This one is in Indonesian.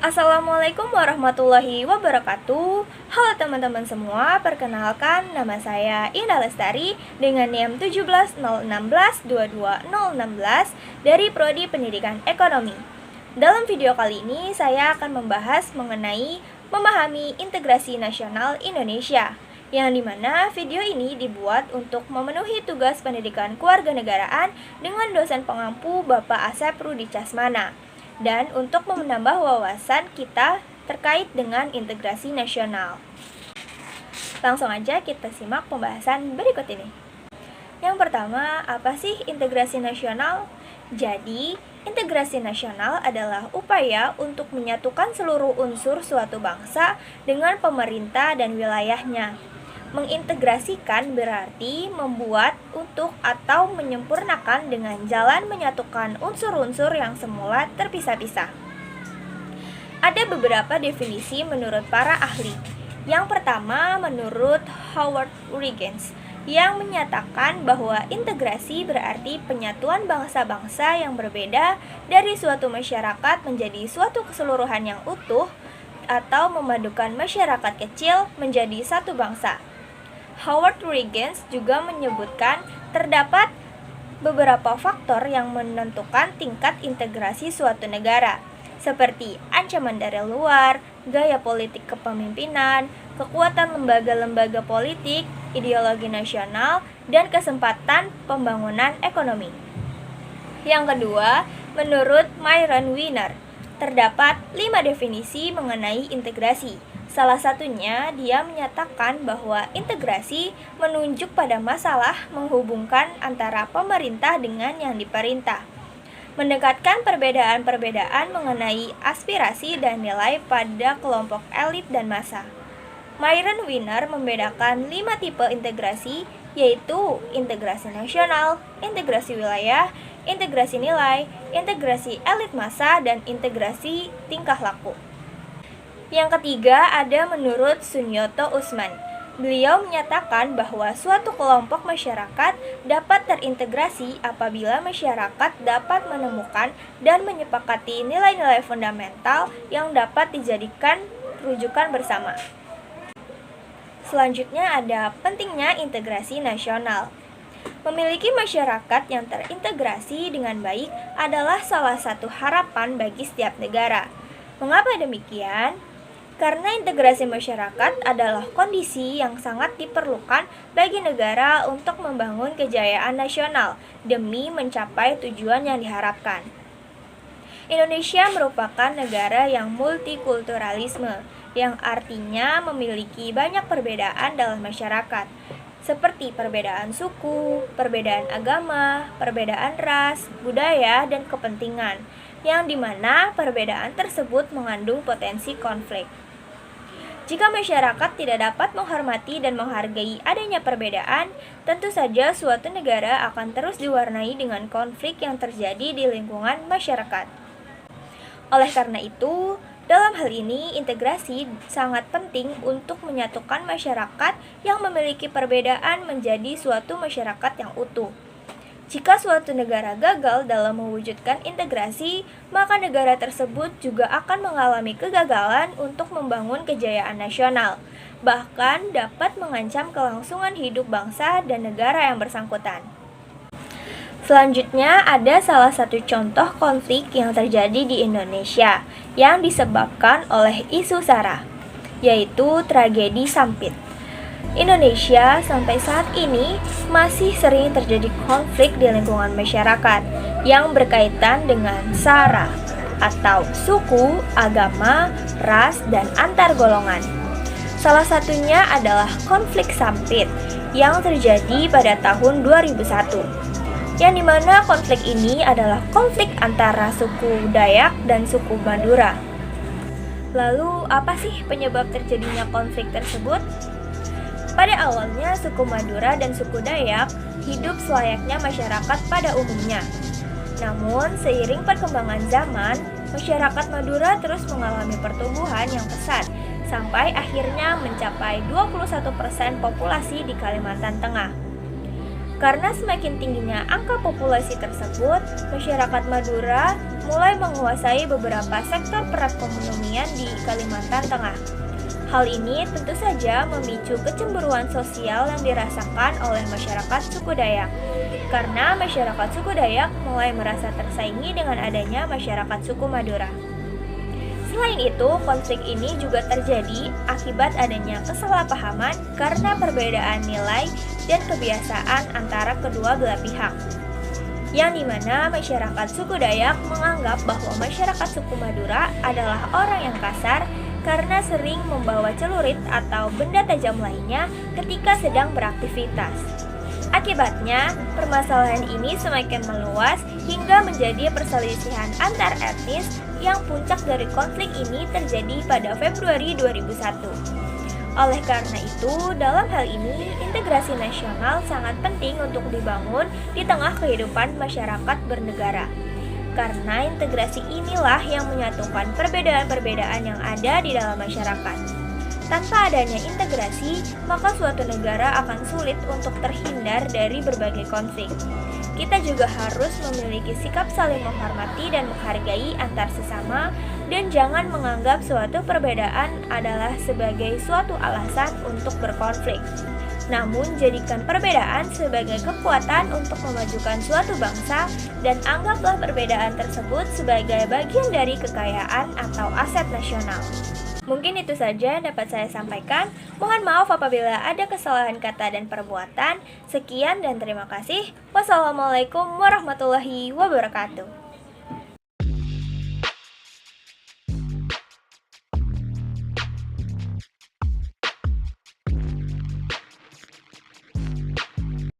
Assalamualaikum warahmatullahi wabarakatuh. Halo teman-teman semua, perkenalkan nama saya Indah Lestari dengan NIM 17016222016 dari Prodi Pendidikan Ekonomi. Dalam video kali ini saya akan membahas mengenai memahami integrasi nasional Indonesia, yang dimana video ini dibuat untuk memenuhi tugas pendidikan kewarganegaraan dengan dosen pengampu Bapak Asep Rudi Casmana, dan untuk menambah wawasan kita terkait dengan integrasi nasional. Langsung aja kita simak pembahasan berikut ini. Yang pertama, apa sih integrasi nasional? Jadi, integrasi nasional adalah upaya untuk menyatukan seluruh unsur suatu bangsa dengan pemerintah dan wilayahnya. Mengintegrasikan berarti membuat untuk atau menyempurnakan dengan jalan menyatukan unsur-unsur yang semula terpisah-pisah. Ada beberapa definisi menurut para ahli. Yang pertama menurut Howard Huygens, yang menyatakan bahwa integrasi berarti penyatuan bangsa-bangsa yang berbeda dari suatu masyarakat menjadi suatu keseluruhan yang utuh, atau memadukan masyarakat kecil menjadi satu bangsa. Howard Huygens juga menyebutkan terdapat beberapa faktor yang menentukan tingkat integrasi suatu negara, seperti ancaman dari luar, gaya politik kepemimpinan, kekuatan lembaga-lembaga politik, ideologi nasional, dan kesempatan pembangunan ekonomi. Yang kedua, menurut Myron Wiener, terdapat 5 definisi mengenai integrasi. Salah satunya, dia menyatakan bahwa integrasi menunjuk pada masalah menghubungkan antara pemerintah dengan yang diperintah, mendekatkan perbedaan-perbedaan mengenai aspirasi dan nilai pada kelompok elit dan massa. Myron Wiener membedakan 5 tipe integrasi, yaitu integrasi nasional, integrasi wilayah, integrasi nilai, integrasi elit massa, dan integrasi tingkah laku. Yang ketiga ada menurut Sunyoto Usman. Beliau menyatakan bahwa suatu kelompok masyarakat dapat terintegrasi apabila masyarakat dapat menemukan dan menyepakati nilai-nilai fundamental yang dapat dijadikan rujukan bersama. Selanjutnya ada pentingnya integrasi nasional. Memiliki masyarakat yang terintegrasi dengan baik adalah salah satu harapan bagi setiap negara. Mengapa demikian? Karena integrasi masyarakat adalah kondisi yang sangat diperlukan bagi negara untuk membangun kejayaan nasional demi mencapai tujuan yang diharapkan. Indonesia merupakan negara yang multikulturalisme, yang artinya memiliki banyak perbedaan dalam masyarakat, seperti perbedaan suku, perbedaan agama, perbedaan ras, budaya, dan kepentingan, yang dimana perbedaan tersebut mengandung potensi konflik. Jika masyarakat tidak dapat menghormati dan menghargai adanya perbedaan, tentu saja suatu negara akan terus diwarnai dengan konflik yang terjadi di lingkungan masyarakat. Oleh karena itu, dalam hal ini integrasi sangat penting untuk menyatukan masyarakat yang memiliki perbedaan menjadi suatu masyarakat yang utuh. Jika suatu negara gagal dalam mewujudkan integrasi, maka negara tersebut juga akan mengalami kegagalan untuk membangun kejayaan nasional, bahkan dapat mengancam kelangsungan hidup bangsa dan negara yang bersangkutan. Selanjutnya ada salah satu contoh konflik yang terjadi di Indonesia yang disebabkan oleh isu SARA, yaitu tragedi Sampit. Indonesia sampai saat ini masih sering terjadi konflik di lingkungan masyarakat yang berkaitan dengan SARA atau suku, agama, ras, dan antar golongan. Salah satunya adalah konflik Sampit yang terjadi pada tahun 2001, yang dimana konflik ini adalah konflik antara suku Dayak dan suku Madura. Lalu apa sih penyebab terjadinya konflik tersebut? Pada awalnya, suku Madura dan suku Dayak hidup selayaknya masyarakat pada umumnya. Namun, seiring perkembangan zaman, masyarakat Madura terus mengalami pertumbuhan yang pesat, sampai akhirnya mencapai 21% populasi di Kalimantan Tengah. Karena semakin tingginya angka populasi tersebut, masyarakat Madura mulai menguasai beberapa sektor perekonomian di Kalimantan Tengah. Hal ini tentu saja memicu kecemburuan sosial yang dirasakan oleh masyarakat suku Dayak. Karena masyarakat suku Dayak mulai merasa tersaingi dengan adanya masyarakat suku Madura. Selain itu, konflik ini juga terjadi akibat adanya kesalahpahaman karena perbedaan nilai dan kebiasaan antara kedua belah pihak. Yang dimana masyarakat suku Dayak menganggap bahwa masyarakat suku Madura adalah orang yang kasar karena sering membawa celurit atau benda tajam lainnya ketika sedang beraktivitas. Akibatnya, permasalahan ini semakin meluas hingga menjadi perselisihan antar etnis yang puncak dari konflik ini terjadi pada Februari 2001. Oleh karena itu, dalam hal ini, integrasi nasional sangat penting untuk dibangun di tengah kehidupan masyarakat bernegara. Karena integrasi inilah yang menyatukan perbedaan-perbedaan yang ada di dalam masyarakat. Tanpa adanya integrasi, maka suatu negara akan sulit untuk terhindar dari berbagai konflik. Kita juga harus memiliki sikap saling menghormati dan menghargai antar sesama, dan jangan menganggap suatu perbedaan adalah sebagai suatu alasan untuk berkonflik. Namun, jadikan perbedaan sebagai kekuatan untuk memajukan suatu bangsa, dan anggaplah perbedaan tersebut sebagai bagian dari kekayaan atau aset nasional. Mungkin itu saja yang dapat saya sampaikan. Mohon maaf apabila ada kesalahan kata dan perbuatan. Sekian dan terima kasih. Wassalamualaikum warahmatullahi wabarakatuh.